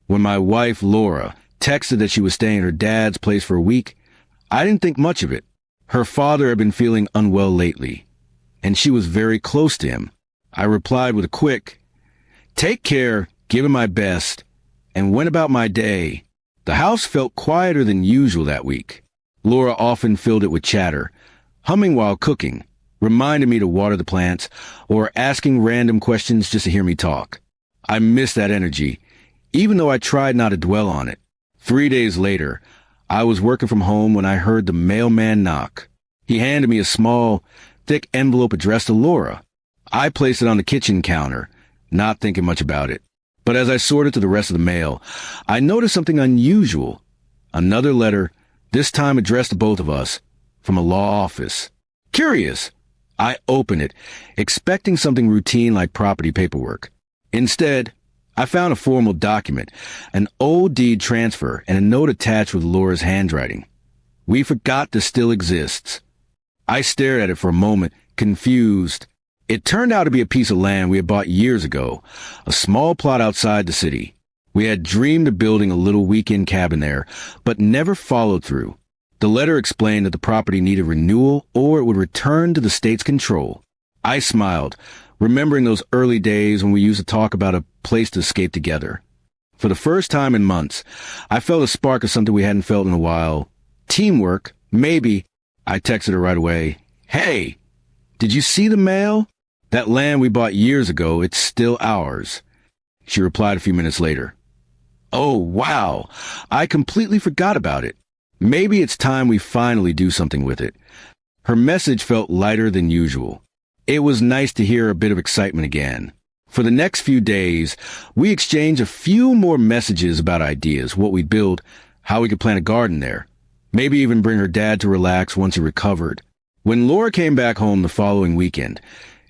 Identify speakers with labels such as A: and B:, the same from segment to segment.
A: When my wife, Laura, texted that she was staying at her dad's place for a week, I didn't think much of it. Her father had been feeling unwell lately, and she was very close to him. I replied with a quick, "Take care, give him my best," and went about my day. The house felt quieter than usual that week. Laura often filled it with chatter, humming while cooking, reminding me to water the plants, or asking random questions just to hear me talk. I missed that energy, even though I tried not to dwell on it. 3 days later, I was working from home when I heard the mailman knock. He handed me a small, thick envelope addressed to Laura. I placed it on the kitchen counter, not thinking much about it. But as I sorted through the rest of the mail, I noticed something unusual. Another letter, this time addressed to both of us, from a law office. Curious, I opened it, expecting something routine like property paperwork. Instead, I found a formal document, an old deed transfer, and a note attached with Laura's handwriting. "We forgot this still exists." I stared at it for a moment, confused. It turned out to be a piece of land we had bought years ago, a small plot outside the city. We had dreamed of building a little weekend cabin there, but never followed through. The letter explained that the property needed renewal or it would return to the state's control. I smiled, remembering those early days when we used to talk about a place to escape together. For the first time in months, I felt a spark of something we hadn't felt in a while. Teamwork, maybe. I texted her right away. "Hey, did you see the mail? That land we bought years ago, it's still ours." She replied a few minutes later. "Oh, wow, I completely forgot about it. Maybe it's time we finally do something with it." Her message felt lighter than usual. It was nice to hear a bit of excitement again. For the next few days, we exchanged a few more messages about ideas, what we'd build, how we could plant a garden there, maybe even bring her dad to relax once he recovered. When Laura came back home the following weekend,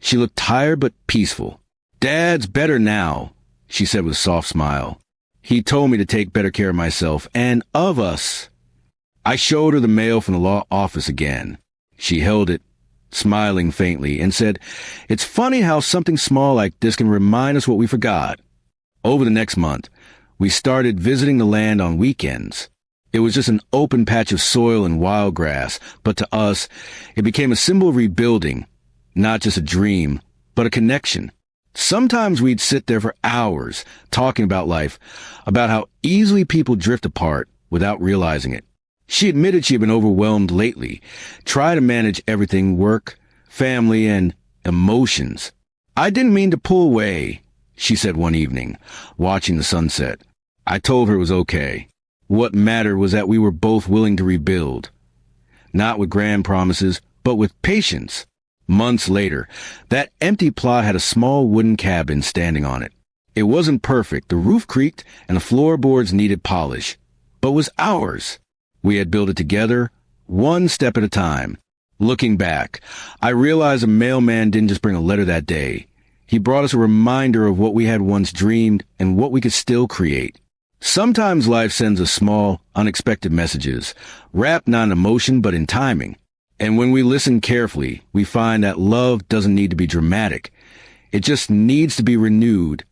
A: she looked tired but peaceful. "Dad's better now," she said with a soft smile. "He told me to take better care of myself and of us." I showed her the mail from the law office again. She held it, smiling faintly, and said, "It's funny how something small like this can remind us what we forgot." Over the next month, we started visiting the land on weekends. It was just an open patch of soil and wild grass, but to us, it became a symbol of rebuilding, not just a dream, but a connection. Sometimes we'd sit there for hours, talking about life, about how easily people drift apart without realizing it. She admitted she had been overwhelmed lately, tried to manage everything: work, family, and emotions. "I didn't mean to pull away," she said one evening, watching the sunset. I told her it was okay. What mattered was that we were both willing to rebuild. Not with grand promises, but with patience. Months later, that empty plot had a small wooden cabin standing on it. It wasn't perfect, the roof creaked, and the floorboards needed polish, but was ours. We had built it together, one step at a time. Looking back, I realized the mailman didn't just bring a letter that day. He brought us a reminder of what we had once dreamed and what we could still create. Sometimes life sends us small, unexpected messages, wrapped not in emotion but in timing. And when we listen carefully, we find that love doesn't need to be dramatic. It just needs to be renewed,